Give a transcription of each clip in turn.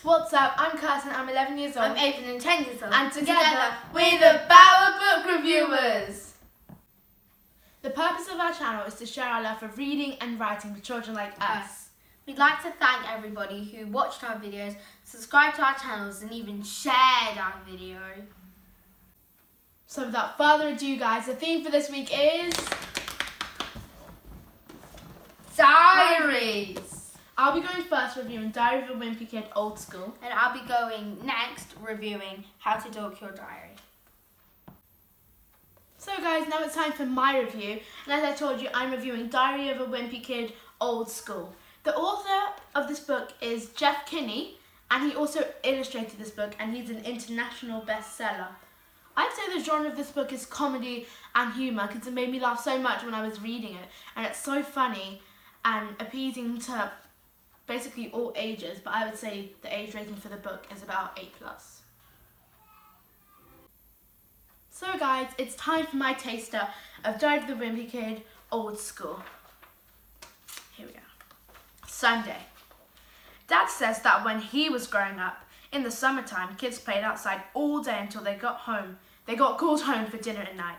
What's up? I'm Kirsten, I'm 11 years old. I'm 8 and 10 years old. And together, we're the Bawa Book Reviewers. The purpose of our channel is to share our love for reading and writing for children like us. We'd like to thank everybody who watched our videos, subscribed to our channels, and even shared our video. So without further ado, guys, the theme for this week is... Diaries! I'll be going first reviewing Diary of a Wimpy Kid Old School. And I'll be going next reviewing How to Dork Your Diary. So guys, now it's time for my review. And as I told you, I'm reviewing Diary of a Wimpy Kid Old School. The author of this book is Jeff Kinney, and he also illustrated this book, and he's an international bestseller. I'd say the genre of this book is comedy and humour because it made me laugh so much when I was reading it, and it's so funny and appeasing to basically all ages, but I would say the age rating for the book is about 8+. So guys, it's time for my taster of Diary of the Wimpy Kid Old School. Here we go. Sunday. Dad says that when he was growing up, in the summertime, kids played outside all day until they got home. They got called home for dinner at night.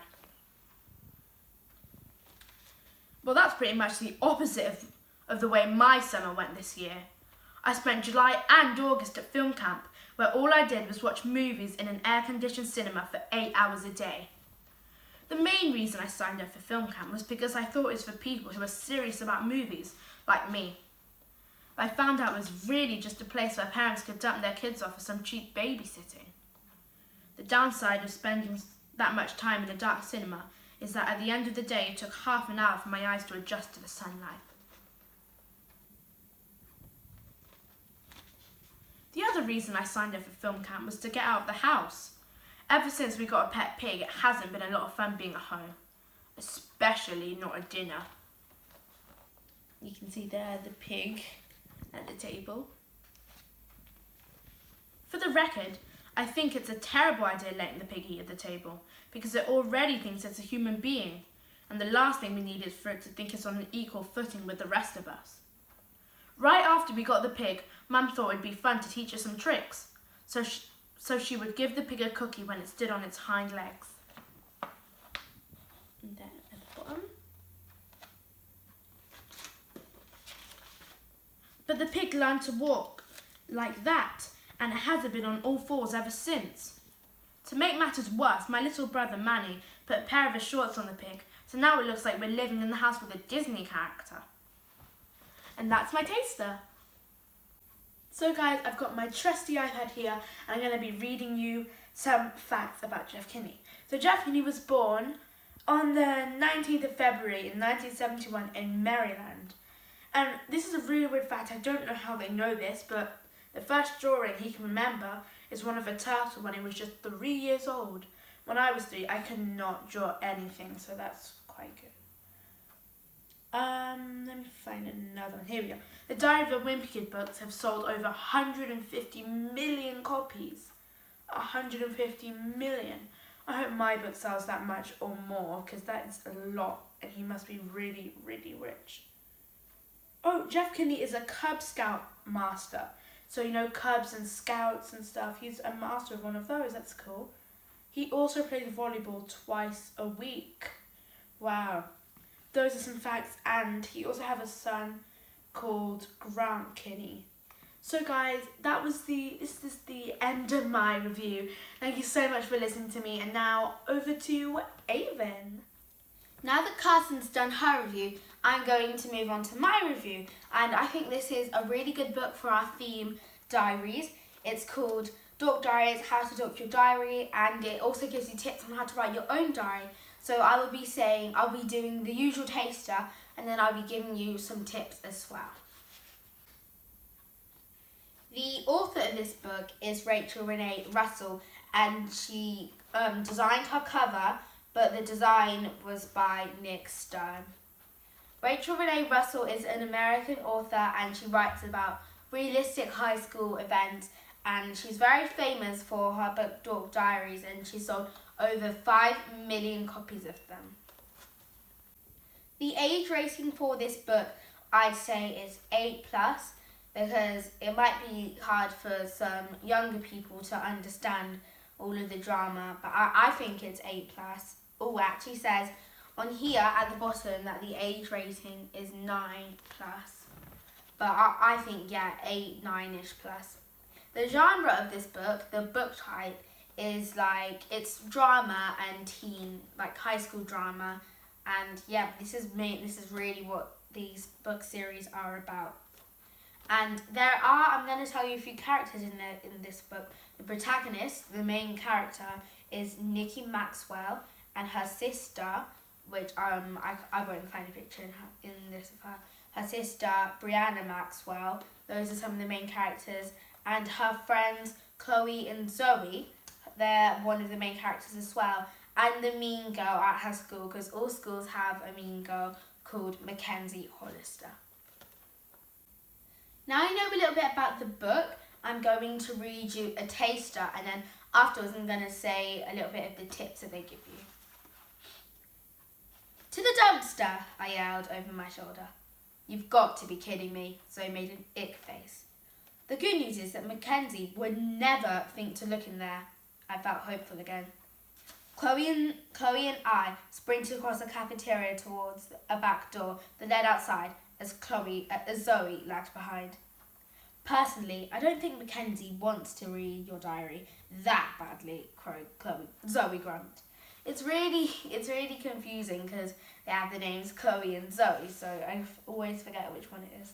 Well, that's pretty much the opposite of the way my summer went this year. I spent July and August at film camp, where all I did was watch movies in an air-conditioned cinema for 8 hours a day. The main reason I signed up for film camp was because I thought it was for people who were serious about movies, like me. But I found out it was really just a place where parents could dump their kids off for some cheap babysitting. The downside of spending that much time in a dark cinema is that at the end of the day it took half an hour for my eyes to adjust to the sunlight. The other reason I signed up for film camp was to get out of the house. Ever since we got a pet pig, it hasn't been a lot of fun being at home, especially not at dinner. You can see there the pig at the table. For the record, I think it's a terrible idea letting the pig eat at the table because it already thinks it's a human being, and the last thing we need is for it to think it's on an equal footing with the rest of us. Right after we got the pig, Mum thought it'd be fun to teach her some tricks, so she would give the pig a cookie when it stood on its hind legs. And then at the bottom. But the pig learned to walk like that, and it hasn't been on all fours ever since. To make matters worse, my little brother Manny put a pair of his shorts on the pig, so now it looks like we're living in the house with a Disney character. And that's my taster. So guys, I've got my trusty iPad here, and I'm going to be reading you some facts about Jeff Kinney. So Jeff Kinney was born on the 19th of February in 1971 in Maryland. And this is a really weird fact. I don't know how they know this, but the first drawing he can remember is one of a turtle when he was just 3 years old. When I was 3, I could not draw anything, so that's quite good. Let me find another one. Here we go. The Diary of a Wimpy Kid books have sold over 150 million copies. 150 million. I hope my book sells that much or more, because that is a lot, and he must be really, really rich. Oh, Jeff Kinney is a Cub Scout master. So, you know, Cubs and Scouts and stuff. He's a master of one of those. That's cool. He also plays volleyball twice a week. Wow. Those are some facts. And he also has a son called Grant Kinney. So guys, this is the end of my review. Thank you so much for listening to me. And now over to Avon. Now that Kirsten's done her review, I'm going to move on to my review. And I think this is a really good book for our theme, Diaries. It's called Dork Diaries, How to Dork Your Diary, and it also gives you tips on how to write your own diary. So I'll be doing the usual taster, and then I'll be giving you some tips as well. The author of this book is Rachel Renee Russell, and she designed her cover, but the design was by Nick Stern. Rachel Renee Russell is an American author, and she writes about realistic high school events, and she's very famous for her book Dork Diaries, and she sold over 5 million copies of them. The age rating for this book, I'd say, is 8+. because it might be hard for some younger people to understand all of the drama, but I think it's 8+. Oh, it actually says on here at the bottom that the age rating is 9+. But I think, yeah, 8, 9-ish plus. The genre of this book, the book type, is like, it's drama and teen, like high school drama. And yeah, this is really what these book series are about. And I'm going to tell you a few characters in this book. The protagonist, the main character, is Nikki Maxwell, and her sister, which I won't find a picture in this of her. Her sister, Brianna Maxwell. Those are some of the main characters. And her friends, Chloe and Zoe, they're one of the main characters as well. And the mean girl at her school, because all schools have a mean girl called Mackenzie Hollister. Now you know a little bit about the book, I'm going to read you a taster, and then afterwards I'm going to say a little bit of the tips that they give you. To the dumpster, I yelled over my shoulder. You've got to be kidding me, Zoe made an ick face. The good news is that Mackenzie would never think to look in there. I felt hopeful again. Chloe and I sprinted across the cafeteria towards a back door that led outside as Zoe lagged behind. Personally, I don't think Mackenzie wants to read your diary that badly, Zoe grumped. It's really confusing because they have the names Chloe and Zoe, so I always forget which one it is.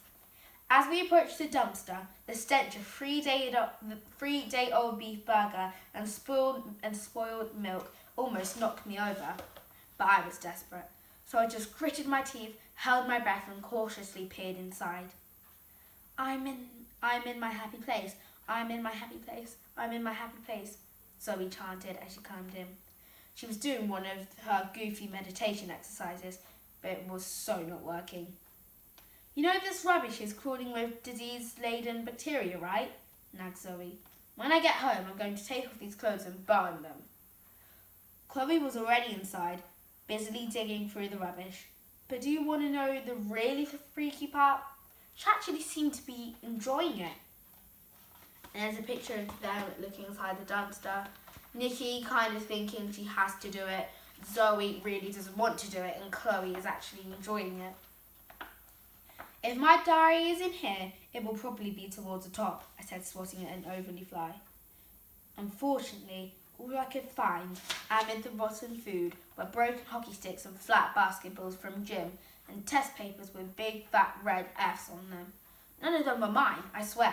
As we approached the dumpster, the stench of 3-day-old beef burger and spoiled milk almost knocked me over. But I was desperate, so I just gritted my teeth, held my breath, and cautiously peered inside. I'm in my happy place. I'm in my happy place. I'm in my happy place, Zoe chanted as she climbed in. She was doing one of her goofy meditation exercises, but it was so not working. You know this rubbish is crawling with disease-laden bacteria, right? Nagged Zoe. When I get home, I'm going to take off these clothes and burn them. Chloe was already inside, busily digging through the rubbish. But do you want to know the really freaky part? She actually seemed to be enjoying it. And there's a picture of them looking inside the dumpster. Nikki kind of thinking she has to do it. Zoe really doesn't want to do it, and Chloe is actually enjoying it. If my diary is in here, it will probably be towards the top, I said, swatting at an overly fly. Unfortunately, all I could find amid the rotten food were broken hockey sticks and flat basketballs from gym, and test papers with big fat red F's on them. None of them were mine, I swear.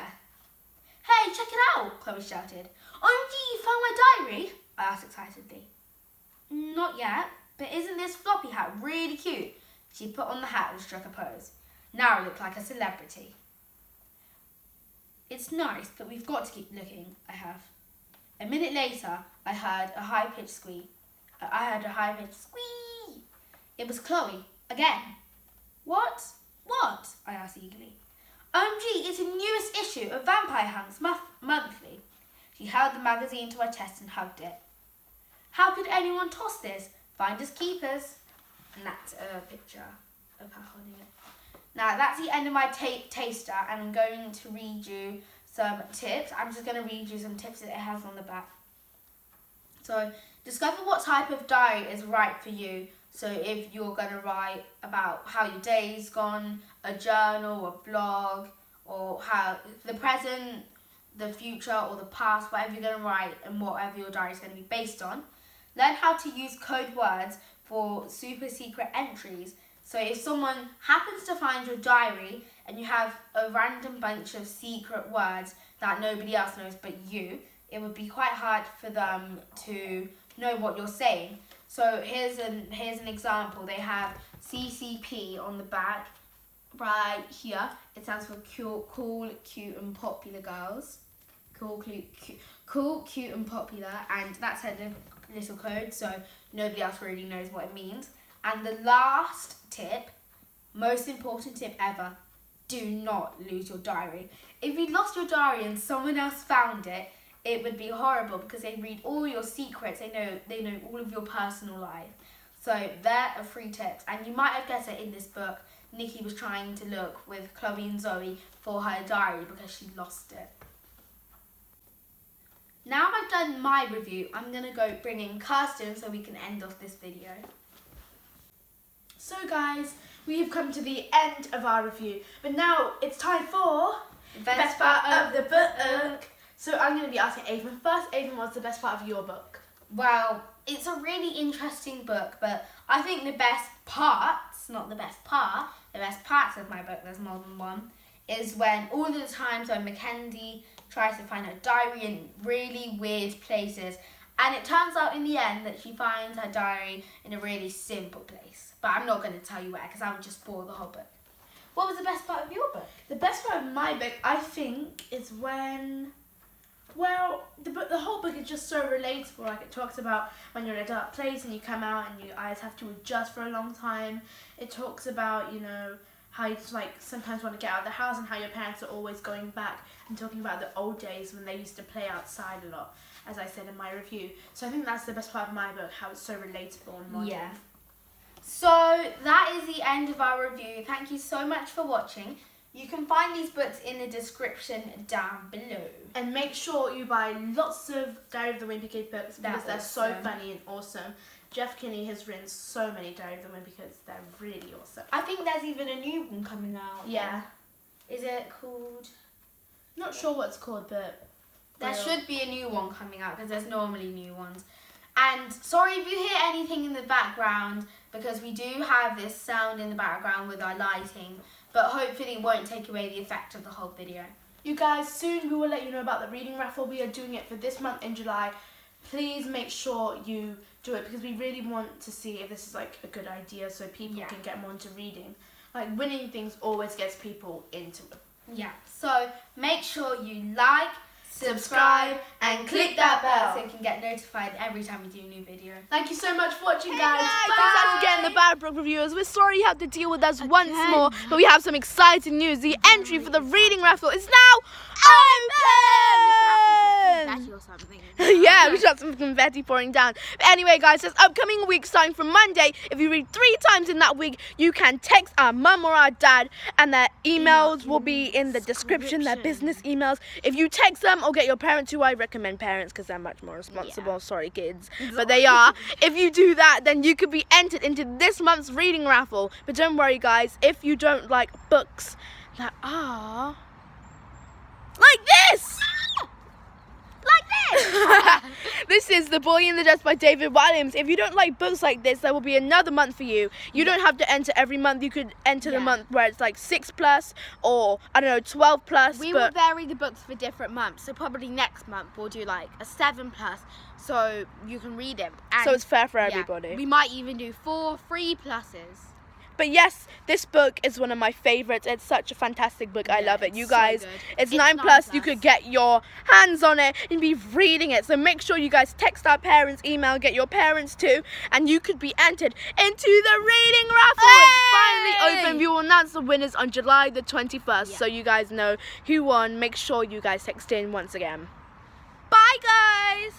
Hey, check it out, Chloe shouted. OMG, you found my diary? I asked excitedly. Not yet, but isn't this floppy hat really cute? She put on the hat and struck a pose. Now I look like a celebrity. It's nice, but we've got to keep looking, I have. A minute later, I heard a high-pitched squeak. Squee! It was Chloe, again. What? What? I asked eagerly. OMG, it's the newest issue of Vampire Hunts Monthly. She held the magazine to her chest and hugged it. How could anyone toss this? Finders keepers. And that's a picture of her holding it. Now, that's the end of my taster, and I'm going to read you some tips. I'm just going to read you some tips that it has on the back. So, discover what type of diary is right for you. So, if you're going to write about how your day's gone, a journal, a blog, or how the present, the future, or the past, whatever you're going to write and whatever your diary is going to be based on. Learn how to use code words for super secret entries. So if someone happens to find your diary and you have a random bunch of secret words that nobody else knows but you, it would be quite hard for them to know what you're saying. So here's an example. They have CCP on the back right here. It stands for cool, cute and popular girls. Cool, cute and popular, and that's her little code, so nobody else really knows what it means. And the last tip, most important tip ever, do not lose your diary. If you lost your diary and someone else found it, it would be horrible because they read all your secrets. They know all of your personal life. So there are 3 tips, and you might have guessed it in this book. Nikki was trying to look with Chloe and Zoe for her diary because she lost it. Now I've done my review, I'm going to go bring in Kirsten so we can end off this video. So guys, we have come to the end of our review, but now it's time for The best part of the book. So I'm going to be asking Avon first. Avon, what's the best part of your book? Well, it's a really interesting book, but I think the best parts, not the best part, the best parts of my book, there's more than one, is when all of the times when Mackenzie tries to find her diary in really weird places, and it turns out in the end that she finds her diary in a really simple place. But I'm not going to tell you where because I would just spoil the whole book. What was the best part of your book? The best part of my book, I think, is when... Well, the whole book is just so relatable. Like, it talks about when you're in a dark place and you come out and your eyes have to adjust for a long time. It talks about, you know, how you just, like, sometimes want to get out of the house and how your parents are always going back and talking about the old days when they used to play outside a lot, as I said in my review. So I think that's the best part of my book, how it's so relatable and modern. Yeah. So that is the end of our review. Thank you so much for watching. You can find these books in the description down below. And make sure you buy lots of Diary of the Wimpy Kid books because they're so awesome. funny and awesome. Jeff Kinney has written so many Diary of the Wimpy Kids. They're really awesome. I think there's even a new one coming out. Yeah. Is it called? Not sure what it's called, but... There should be a new one coming out because there's normally new ones. And sorry if you hear anything in the background because we do have this sound in the background with our lighting, but hopefully it won't take away the effect of the whole video. You guys, soon we will let you know about the reading raffle. We are doing it for this month in July. Please make sure you do it because we really want to see if this is like a good idea so people can get more into reading. Like, winning things always gets people into it. Yeah, so make sure you like, subscribe and click that bell so you can get notified every time we do a new video. Thank you so much for watching, guys. Bye. Thanks again, the Bad Brook reviewers. We're sorry you have to deal with us once more, but we have some exciting news. The entry for the reading raffle is now open! Or something. Yeah, we should have some confetti pouring down. But anyway, guys, this upcoming week starting from Monday, if you read 3 times in that week, you can text our mum or our dad, and their emails will be in the description, their business emails. If you text them or get your parents, who I recommend parents because they're much more responsible, sorry kids, but they are. If you do that, then you could be entered into this month's reading raffle. But don't worry, guys, if you don't like books that are like this, this is The Boy in the Dress by David Williams. If you don't like books like this, there will be another month for you. You don't have to enter every month. You could enter the month where it's like 6+ or I don't know 12+. We will vary the books for different months. So probably next month we'll do like a 7+, so you can read it. And so it's fair for everybody. We might even do 4 3+. But yes, this book is one of my favorites. It's such a fantastic book. I love it. You guys, it's 9+. You could get your hands on it and be reading it. So make sure you guys text our parents, email, get your parents too, and you could be entered into the reading raffle. It's finally open. We will announce the winners on July the 21st. So you guys know who won. Make sure you guys text in once again. Bye, guys.